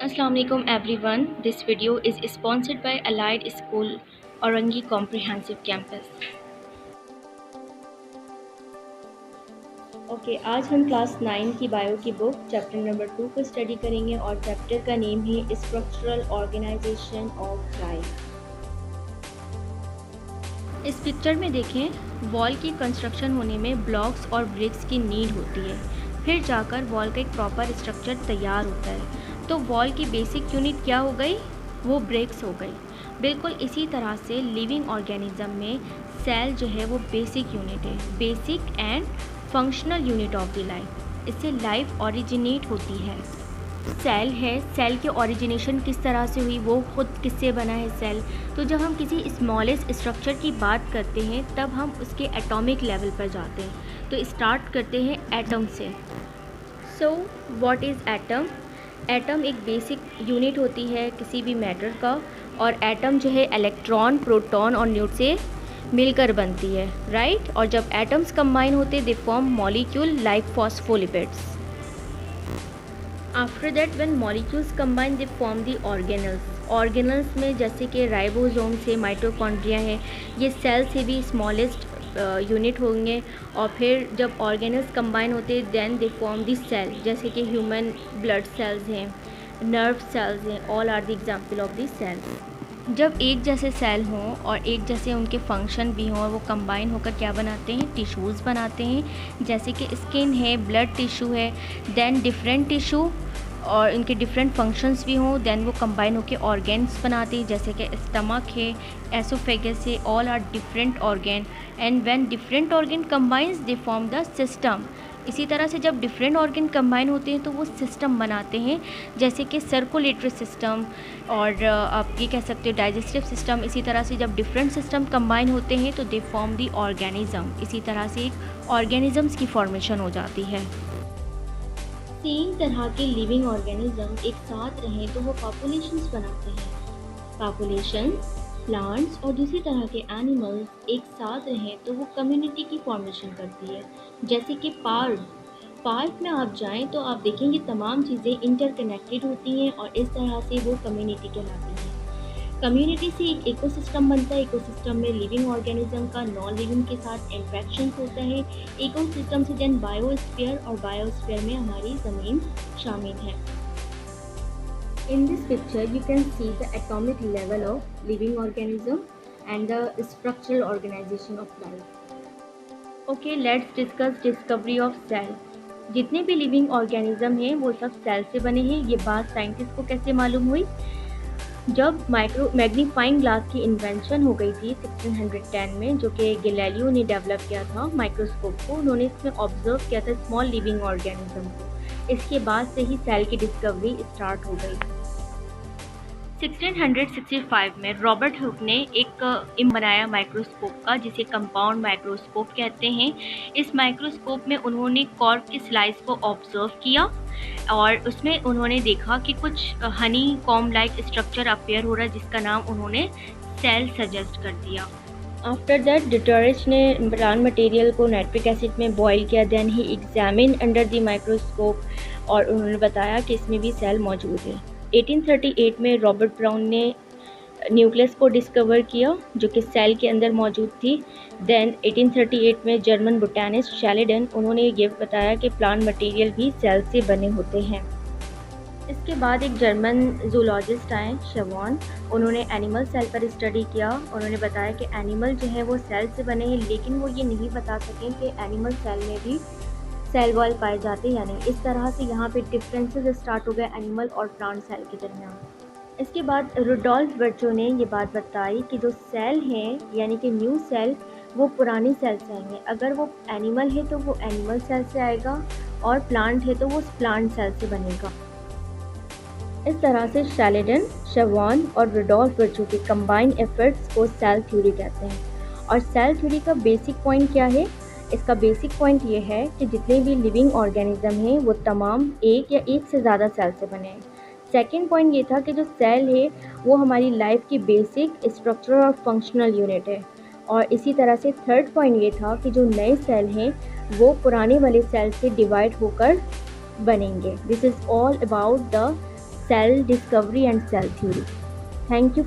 Assalamu alaikum everyone. This video is sponsored by Allied School Orangi Comprehensive Campus. Okay आज हम class 9 की bio की book chapter number 2 को study करेंगे और चैप्टर का नेम है स्ट्रक्चरल ऑर्गेनाइजेशन ऑफ लाइफ। इस पिक्चर में देखें, वॉल की कंस्ट्रक्शन होने में ब्लॉक्स और ब्रिक्स की नीड होती है, फिर जाकर वॉल का एक प्रॉपर स्ट्रक्चर तैयार होता है। तो वॉल की बेसिक यूनिट क्या हो गई? वो ब्रिक्स हो गई। बिल्कुल इसी तरह से लिविंग ऑर्गेनिज्म में सेल जो है वो बेसिक यूनिट है, basic and functional unit of the life. इससे लाइफ ओरिजिनेट होती है। सेल है, सेल के ओरिजिनेशन किस तरह से हुई, वो खुद किससे बना है सेल। तो जब हम किसी स्मॉलेस्ट स्ट्रक्चर की बात करते हैं तब हम उसके एटॉमिक लेवल पर जाते हैं। तो स्टार्ट करते हैं एटम से। So what is atom? Atom एक बेसिक यूनिट होती है किसी भी मैटर का, और एटम जो है इलेक्ट्रॉन, प्रोटॉन और न्यूट्रॉन से मिलकर बनती है, राइट। और जब एटम्स कंबाइन होते they form molecule like phospholipids. After that when molecules combine they form the organelles. Organelles में जैसे कि राइबोसोम से माइटोकॉन्ड्रिया है, ये सेल से भी स्मॉलेस्ट यूनिट होंगे। और फिर जब ऑर्गेनल्स कंबाइन होते then they form the cell, जैसे कि ह्यूमन ब्लड सेल्स हैं, नर्व सेल्स हैं, all are the example of the cells. जब एक जैसे सेल हों और एक जैसे उनके फंक्शन भी हों और वो कंबाइन होकर क्या बनाते हैं? टिश्यूज़ बनाते हैं, जैसे कि स्किन है, ब्लड टिश्यू है, देन डिफरेंट टिश्यू और इनके डिफरेंट फंक्शंस भी हों, देन वो कंबाइन होकर ऑर्गेन्स बनाते हैं, जैसे कि स्टमक है, एसोफेगस है, all are different organ. And when different organ combines they form the system. इसी तरह से जब डिफरेंट ऑर्गन कंबाइन होते हैं तो वो सिस्टम बनाते हैं, जैसे कि सर्कुलेटरी सिस्टम और आप ये कह सकते हो डाइजेस्टिव सिस्टम। इसी तरह से जब डिफरेंट सिस्टम कंबाइन होते हैं तो दे फॉर्म दी ऑर्गेनिज्म। इसी तरह से एक ऑर्गेनिजम्स की फॉर्मेशन हो जाती है। तीन तरह के लिविंग ऑर्गेनिज्म एक साथ रहें तो वो पॉपुलेशंस बनाते हैं। पॉपुलेशंस, प्लांट्स और दूसरी तरह के एनिमल्स एक साथ रहें तो वो कम्युनिटी की फॉर्मेशन करती है, जैसे कि पार्क में आप जाएं तो आप देखेंगे तमाम चीज़ें इंटरकनेक्टेड होती हैं और इस तरह से वो कम्युनिटी कहलाती हैं। कम्युनिटी से एक इकोसिस्टम बनता है। इकोसिस्टम में लिविंग ऑर्गेनिज्म का नॉन लिविंग के साथ इंट्रैक्शन होता है। इकोसिस्टम से देन बायोस्फीयर, और बायोस्फीयर में हमारी ज़मीन शामिल है। In this picture you can see the atomic level of living organism and the structural organization of life. Okay, let's discuss discovery of cell. जितने भी लिविंग ऑर्गेनिज्म हैं वो सब सेल से बने हैं। ये बात साइंटिस्ट को कैसे मालूम हुई? जब मैग्नीफाइंग ग्लास की इन्वेंशन हो गई थी 1610 में, जो कि गैलीलियो ने डेवलप किया था माइक्रोस्कोप को, उन्होंने इसमें ऑब्जर्व किया था स्मॉल लिविंग ऑर्गेनिज्म को। इसके बाद से ही सेल की डिस्कवरी स्टार्ट हो गई। 1665 में रॉबर्ट हुक ने एक बनाया माइक्रोस्कोप का, जिसे कंपाउंड माइक्रोस्कोप कहते हैं। इस माइक्रोस्कोप में उन्होंने कॉर्क की स्लाइस को ऑब्जर्व किया और उसमें उन्होंने देखा कि कुछ Honey com like structure appear हो रहा है, जिसका नाम उन्होंने सेल सजेस्ट कर दिया। आफ्टर दैट डिटर्ज ने प्लांट मटेरियल को नाइट्रिक एसिड में बॉयल किया, then he examine under the microscope और उन्होंने बताया कि इसमें भी सेल मौजूद है। 1838 में रॉबर्ट ब्राउन ने न्यूक्लियस को डिस्कवर किया, जो कि सेल के अंदर मौजूद थी। देन 1838 में जर्मन बोटैनिस्ट शैलेडन, उन्होंने ये बताया कि प्लांट मटेरियल भी सेल से बने होते हैं। इसके बाद एक जर्मन जूलॉजिस्ट आए, शेवॉन, उन्होंने एनिमल सेल पर स्टडी किया। उन्होंने बताया कि एनिमल जो है वो सेल से बने हैं, लेकिन वो ये नहीं बता सकें कि एनिमल सेल में भी सेल वॉल पाए जाते हैं या नहीं। इस तरह से यहाँ पे डिफरेंसेस स्टार्ट हो गए एनिमल और प्लांट सेल के दरमियान। इसके बाद रुडोल्फ वर्चो ने ये बात बताई कि जो सेल हैं यानी कि न्यू सेल, वो पुरानी सेल से आएंगे। अगर वो एनिमल है तो वो एनिमल सेल से आएगा और प्लांट है तो वो प्लांट सेल से बनेगा। इस तरह से शैलेडन, शेवॉन और रुडोल्फ वर्चो के कंबाइंड एफर्ट्स को सेल थ्योरी कहते हैं। और सेल थ्योरी का बेसिक पॉइंट क्या है? इसका बेसिक पॉइंट ये है कि जितने भी लिविंग ऑर्गेनिज्म हैं वो तमाम एक या एक से ज़्यादा सेल से बने हैं। सेकेंड पॉइंट ये था कि जो सेल है वो हमारी लाइफ की बेसिक स्ट्रक्चरल और फंक्शनल यूनिट है। और इसी तरह से थर्ड पॉइंट ये था कि जो नए सेल हैं वो पुराने वाले सेल से डिवाइड होकर बनेंगे। This is all about the cell discovery and cell theory. Thank you.